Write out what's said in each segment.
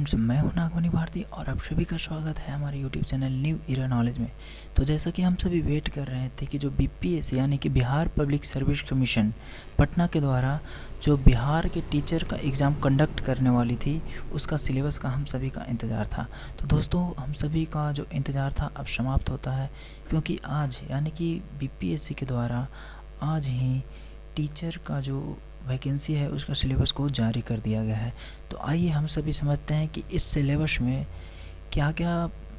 Friends, मैं हूं नागमणि भारती और आप सभी का स्वागत है हमारे YouTube channel new era knowledge में। तो जैसा कि हम सभी वेट कर रहे थे कि जो बीपीएससी यानी कि Bihar public service commission Patna के द्वारा जो बिहार के टीचर का एग्ज़ाम कंडक्ट करने वाली थी, उसका सिलेबस का हम सभी का इंतज़ार था। तो दोस्तों, हम सभी का जो इंतज़ार था अब समाप्त होता है, क्योंकि आज यानी कि बीपीएससी के द्वारा आज ही टीचर का जो वैकेंसी है उसका सिलेबस को जारी कर दिया गया है। तो आइए हम सभी समझते हैं कि इस सिलेबस में क्या क्या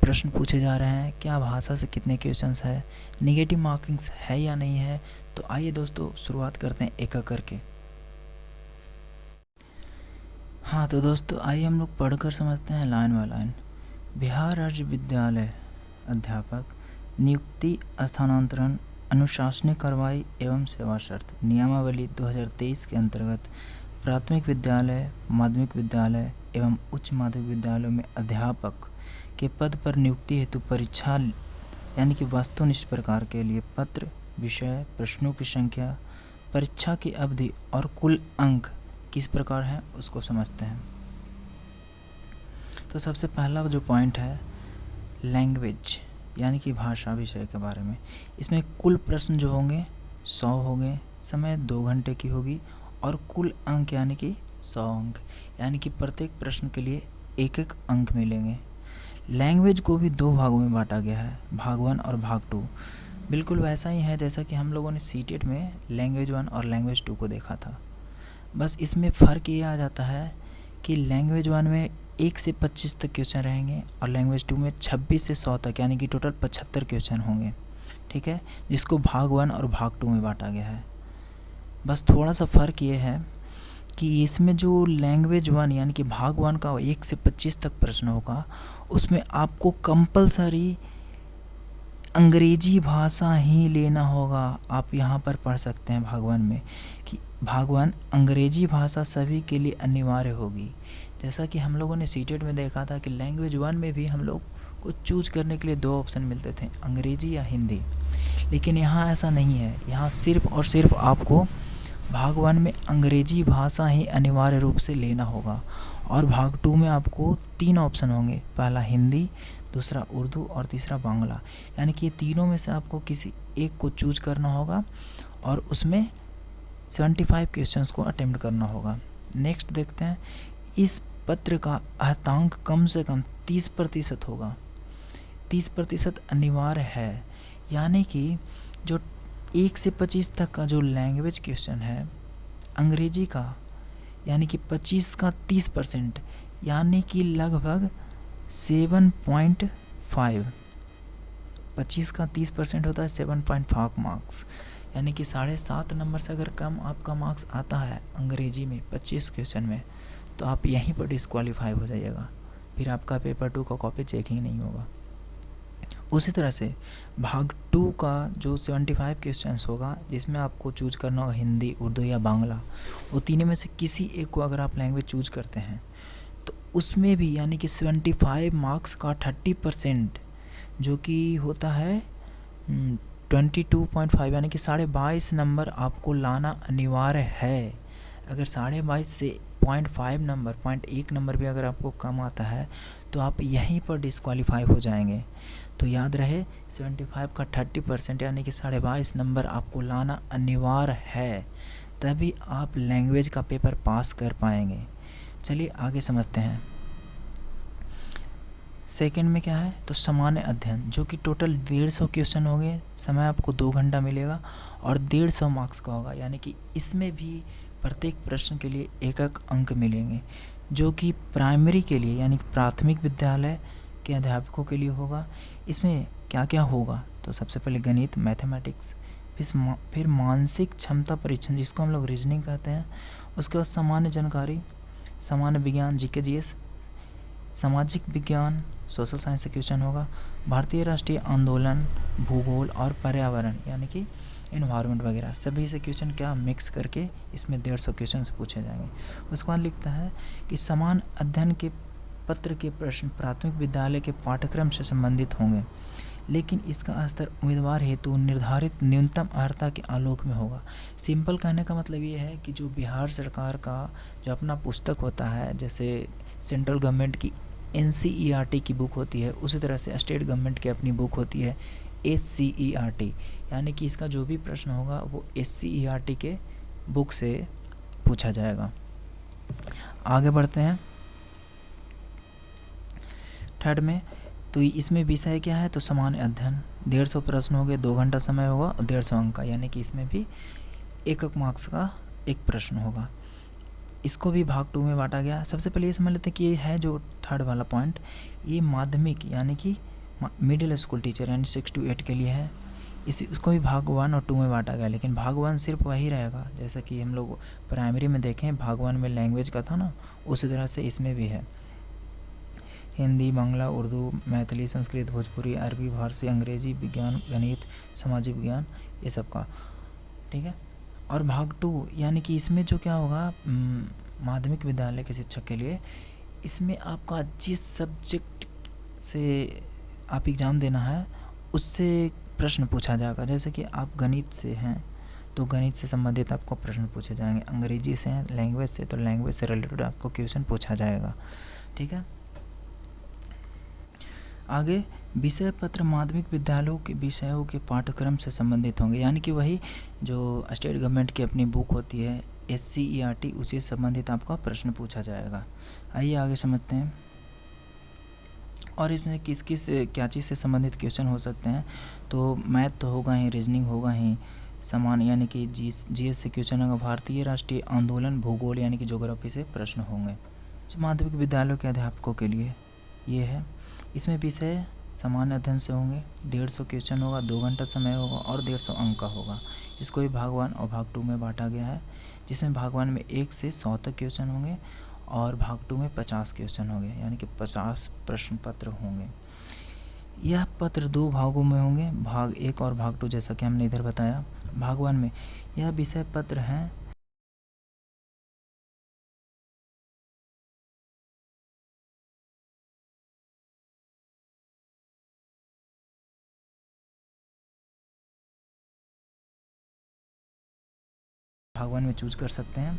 प्रश्न पूछे जा रहे हैं, क्या भाषा से कितने क्वेश्चंस है, नेगेटिव मार्किंग्स है या नहीं है। तो आइए दोस्तों, शुरुआत करते हैं एक एक करके। हाँ तो दोस्तों, आइए हम लोग पढ़कर समझते हैं लाइन बाय लाइन। बिहार राज्य विद्यालय अध्यापक नियुक्ति, स्थानांतरण, अनुशासनिक कार्रवाई एवं सेवा शर्त नियमावली 2023 के अंतर्गत प्राथमिक विद्यालय, माध्यमिक विद्यालय एवं उच्च माध्यमिक विद्यालयों में अध्यापक के पद पर नियुक्ति हेतु परीक्षा यानी कि वस्तुनिष्ठ प्रकार के लिए पत्र, विषय, प्रश्नों की संख्या, परीक्षा की अवधि और कुल अंक किस प्रकार है उसको समझते हैं। तो सबसे पहला जो पॉइंट है लैंग्वेज यानी कि भाषा विषय के बारे में। इसमें कुल प्रश्न जो होंगे 100 होंगे, समय 2 घंटे की होगी और कुल अंक यानी कि 100 अंक, यानी कि प्रत्येक प्रश्न के लिए एक एक अंक मिलेंगे। लैंग्वेज को भी 2 भागों में बांटा गया है, भाग 1 और भाग 2। बिल्कुल वैसा ही है जैसा कि हम लोगों ने सीटेट में लैंग्वेज 1 और लैंग्वेज 2 को देखा था। बस इसमें फ़र्क ये आ जाता है कि लैंग्वेज 1 में 1 से 25 तक क्वेश्चन रहेंगे और लैंग्वेज 2 में 26 से 100 तक, यानी कि टोटल 75 क्वेश्चन होंगे। ठीक है, जिसको भाग 1 और भाग 2 में बांटा गया है। बस थोड़ा सा फ़र्क ये है कि इसमें जो लैंग्वेज 1 यानी कि भाग 1 का 1 से 25 तक प्रश्न होगा, उसमें आपको कंपलसरी अंग्रेजी भाषा ही लेना होगा। आप यहाँ पर पढ़ सकते हैं भाग 1 में कि भाग 1 अंग्रेजी भाषा सभी के लिए अनिवार्य होगी। जैसा कि हम लोगों ने सीटेट में देखा था कि लैंग्वेज 1 में भी हम लोग को चूज करने के लिए 2 ऑप्शन मिलते थे, अंग्रेजी या हिंदी। लेकिन यहाँ ऐसा नहीं है, यहाँ सिर्फ और सिर्फ आपको भाग 1 में अंग्रेजी भाषा ही अनिवार्य रूप से लेना होगा और भाग 2 में आपको 3 ऑप्शन होंगे, पहला हिंदी, दूसरा उर्दू और तीसरा बांग्ला। यानी कि ये तीनों में से आपको किसी एक को चूज करना होगा और उसमें 75 क्वेश्चंस को अटेम्प्ट करना होगा। नेक्स्ट देखते हैं, इस पत्र का अंक कम से कम 30% होगा। 30% अनिवार्य है, यानी कि जो 1 से 25 तक का जो लैंग्वेज क्वेश्चन है अंग्रेजी का, यानी कि 25 का 30%, यानी कि लगभग 7.5। 25 का 30% होता है 7.5 मार्क्स, यानी कि 7.5 नंबर से अगर कम आपका मार्क्स आता है अंग्रेजी में 25 क्वेश्चन में, तो आप यहीं पर डिस्क्वालीफाई हो जाइएगा। फिर आपका पेपर 2 का कॉपी चेकिंग नहीं होगा। उसी तरह से भाग 2 का जो 75 क्वेश्चंस होगा, जिसमें आपको चूज करना होगा हिंदी, उर्दू या बांग्ला, वो तीनों में से किसी एक को अगर आप लैंग्वेज चूज करते हैं तो उसमें भी यानी कि 75 मार्क्स का 30% जो कि होता है 22.5, यानी कि 22.5 नंबर आपको लाना अनिवार्य है। अगर 22.5 से 0.5 नंबर, 0.1 नंबर भी अगर आपको कम आता है तो आप यहीं पर डिस्क्वालीफाई हो जाएंगे। तो याद रहे 75 का 30% यानी कि 22.5 नंबर आपको लाना अनिवार्य है, तभी आप लैंग्वेज का पेपर पास कर पाएंगे। चलिए आगे समझते हैं। सेकंड में क्या है, तो सामान्य अध्ययन, जो कि टोटल 150 क्वेश्चन होंगे, समय आपको 2 घंटा मिलेगा और 150 मार्क्स का होगा, यानी कि इसमें भी प्रत्येक प्रश्न के लिए एक एक अंक मिलेंगे, जो कि प्राइमरी के लिए यानी कि प्राथमिक विद्यालय के अध्यापकों के लिए होगा। इसमें क्या क्या होगा, तो सबसे पहले गणित, मैथमेटिक्स, फिर मानसिक क्षमता परीक्षण जिसको हम लोग रीजनिंग कहते हैं, उसके बाद सामान्य जानकारी, सामान्य विज्ञान जीके जीएस, सामाजिक विज्ञान सोशल साइंस से क्वेश्चन होगा, भारतीय राष्ट्रीय आंदोलन, भूगोल और पर्यावरण यानी कि इन्वायरमेंट वगैरह, सभी से क्वेश्चन क्या मिक्स करके इसमें 150 क्वेश्चन पूछे जाएंगे। उसके बाद लिखता है कि समान अध्ययन के पत्र के प्रश्न प्राथमिक विद्यालय के पाठ्यक्रम से संबंधित होंगे, लेकिन इसका स्तर उम्मीदवार हेतु निर्धारित न्यूनतम अर्हता के आलोक में होगा। सिंपल कहने का मतलब ये है कि जो बिहार सरकार का जो अपना पुस्तक होता है, जैसे सेंट्रल गवर्नमेंट की NCERT की बुक होती है, उसी तरह से स्टेट गवर्नमेंट की अपनी बुक होती है SCERT, यानी कि इसका जो भी प्रश्न होगा वो SCERT के बुक से पूछा जाएगा। आगे बढ़ते हैं थर्ड में। तो इसमें विषय क्या है, तो सामान्य अध्ययन, 150 प्रश्न हो गए, 2 घंटा समय होगा और 150 अंक का, यानी कि इसमें भी 1 मार्क्स का एक प्रश्न होगा। इसको भी भाग 2 में बांटा गया। सबसे पहले ये समझ लेते हैं कि ये है जो थर्ड वाला पॉइंट, ये माध्यमिक यानी कि मिडिल स्कूल टीचर यानी 6 to 8 के लिए है। इसको भी भाग 1 और 2 में बांटा गया, लेकिन भाग 1 सिर्फ वही रहेगा जैसा कि हम लोग प्राइमरी में देखें, भाग 1 में लैंग्वेज का था ना, उसी तरह से इसमें भी है। हिंदी, बांग्ला, उर्दू, मैथिली, संस्कृत, भोजपुरी, अरबी, फारसी, अंग्रेजी, विज्ञान, गणित, सामाजिक विज्ञान, ये सब का, ठीक है। और भाग 2 यानी कि इसमें जो क्या होगा, माध्यमिक विद्यालय के शिक्षक के लिए, इसमें आपका जिस सब्जेक्ट से आप एग्ज़ाम देना है उससे प्रश्न पूछा जाएगा। जैसे कि आप गणित से हैं तो गणित से संबंधित आपको प्रश्न पूछे जाएंगे, अंग्रेजी से हैं, लैंग्वेज से, तो लैंग्वेज से रिलेटेड आपको क्वेश्चन पूछा जाएगा, ठीक है। आगे विषय पत्र माध्यमिक विद्यालयों के विषयों के पाठ्यक्रम से संबंधित होंगे, यानी कि वही जो स्टेट गवर्नमेंट की अपनी बुक होती है SCERT, उसी से संबंधित आपका प्रश्न पूछा जाएगा। आइए आगे समझते हैं। और इसमें किस किस क्या चीज़ से संबंधित क्वेश्चन हो सकते हैं, तो मैथ तो होगा ही, रीजनिंग होगा ही, समान यानी कि GS से क्वेश्चन होगा, भारतीय राष्ट्रीय आंदोलन, भूगोल यानी कि ज्योग्राफी से प्रश्न होंगे। माध्यमिक विद्यालयों के अध्यापकों के लिए ये है। इसमें विषय सामान्य अध्ययन से होंगे, 150 क्वेश्चन होगा, 2 घंटा समय होगा और 150 अंक का होगा। इसको भी भाग 1 और भाग 2 में बांटा गया है, जिसमें भाग 1 में 1 से 100 तक क्वेश्चन होंगे और भाग 2 में 50 क्वेश्चन होंगे, यानी कि 50 प्रश्न पत्र होंगे। यह पत्र 2 भागों में होंगे, भाग 1 और भाग 2, जैसा कि हमने इधर बताया। भाग 1 में यह विषय पत्र हैं भाग 1 में चूज कर सकते हैं।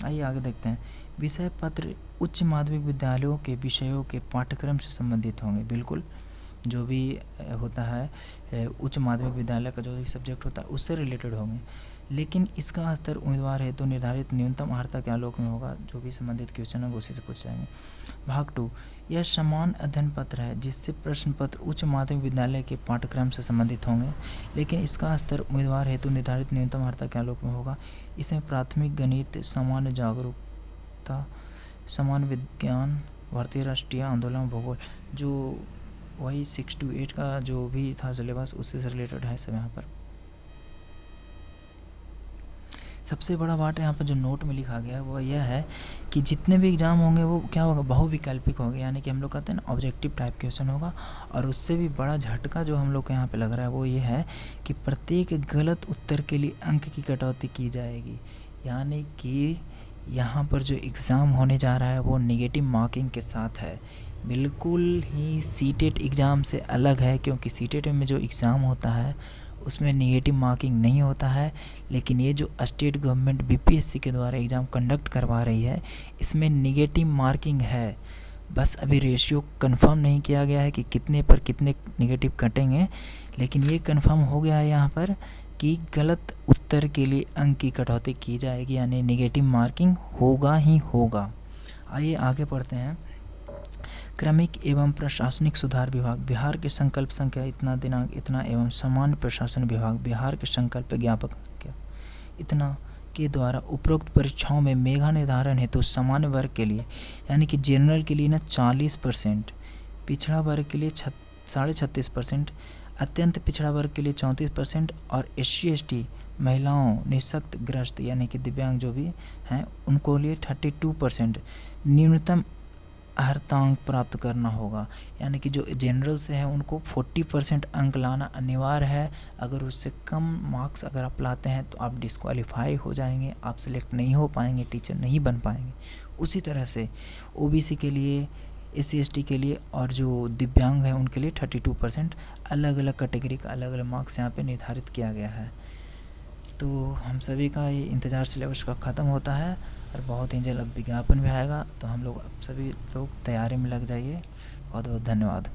आइए आगे देखते हैं। विषय पत्र उच्च माध्यमिक विद्यालयों के विषयों के पाठ्यक्रम से संबंधित होंगे, बिल्कुल जो भी होता है उच्च माध्यमिक विद्यालय का जो भी सब्जेक्ट होता है उससे रिलेटेड होंगे, लेकिन इसका स्तर उम्मीदवार है तो निर्धारित न्यूनतम अर्हता के आलोक में होगा। जो भी संबंधित क्वेश्चन होंगे उसी से पूछ जाएंगे। भाग 2 यह समान अध्ययन पत्र है जिससे प्रश्न पत्र उच्च माध्यमिक विद्यालय के पाठ्यक्रम से संबंधित होंगे, लेकिन इसका स्तर उम्मीदवार हेतु निर्धारित न्यूनतम अर्हता के आलोक में होगा। इसमें प्राथमिक गणित, सामान्य जागरूकता, सामान्य विज्ञान, भारतीय राष्ट्रीय आंदोलन, भूगोल, जो वही 6 to 8 का जो भी था सिलेबस उससे रिलेटेड है सब यहाँ पर। सबसे बड़ा बात यहाँ पर जो नोट में लिखा गया है वो यह है कि जितने भी एग्ज़ाम होंगे वो क्या होगा, बहुविकल्पिक होंगे, यानी कि हम लोग कहते हैं ना ऑब्जेक्टिव टाइप क्वेश्चन होगा। और उससे भी बड़ा झटका जो हम लोग को यहाँ पे लग रहा है वो ये है कि प्रत्येक गलत उत्तर के लिए अंक की कटौती की जाएगी, यानी कि यहाँ पर जो एग्ज़ाम होने जा रहा है वो नेगेटिव मार्किंग के साथ है, बिल्कुल ही सीटेट एग्ज़ाम से अलग है। क्योंकि सीटेट में जो एग्ज़ाम होता है उसमें नेगेटिव मार्किंग नहीं होता है, लेकिन ये जो स्टेट गवर्नमेंट BPSC के द्वारा एग्ज़ाम कंडक्ट करवा रही है इसमें नेगेटिव मार्किंग है। बस अभी रेशियो कंफर्म नहीं किया गया है कि कितने पर कितने नेगेटिव कटेंगे, लेकिन ये कंफर्म हो गया है यहाँ पर कि गलत उत्तर के लिए अंक की कटौती की जाएगी, यानी नेगेटिव मार्किंग होगा ही होगा। आइए आगे पढ़ते हैं। क्रमिक एवं प्रशासनिक सुधार विभाग बिहार के संकल्प संख्या इतना दिनांक इतना एवं सामान्य प्रशासन विभाग बिहार के संकल्प ज्ञापक संख्या इतना के द्वारा उपरोक्त परीक्षाओं में मेधा निर्धारण हेतु सामान्य वर्ग के लिए यानी कि जनरल के लिए ना 40%, पिछड़ा वर्ग के लिए 36.5%, अत्यंत पिछड़ा वर्ग के लिए 34% और SC/ST महिलाओं निःशक्त ग्रस्त यानी कि दिव्यांग जो भी हैं उनको लिए 32% न्यूनतम अर्हतांक प्राप्त करना होगा। यानी कि जो जनरल से है उनको 40% अंक लाना अनिवार्य है। अगर उससे कम मार्क्स अगर आप लाते हैं तो आप डिस्क्वालीफाई हो जाएंगे, आप सिलेक्ट नहीं हो पाएंगे, टीचर नहीं बन पाएंगे। उसी तरह से OBC के लिए, SC/ST के लिए और जो दिव्यांग है उनके लिए 32% अलग अलग कैटेगरी का अलग अलग मार्क्स यहाँ पे निर्धारित किया गया है। तो हम सभी का ये इंतज़ार सिलेबस का ख़त्म होता है और बहुत ही जल्द विज्ञापन भी आएगा, तो हम लोग सभी लोग तैयारी में लग जाइए। बहुत बहुत धन्यवाद।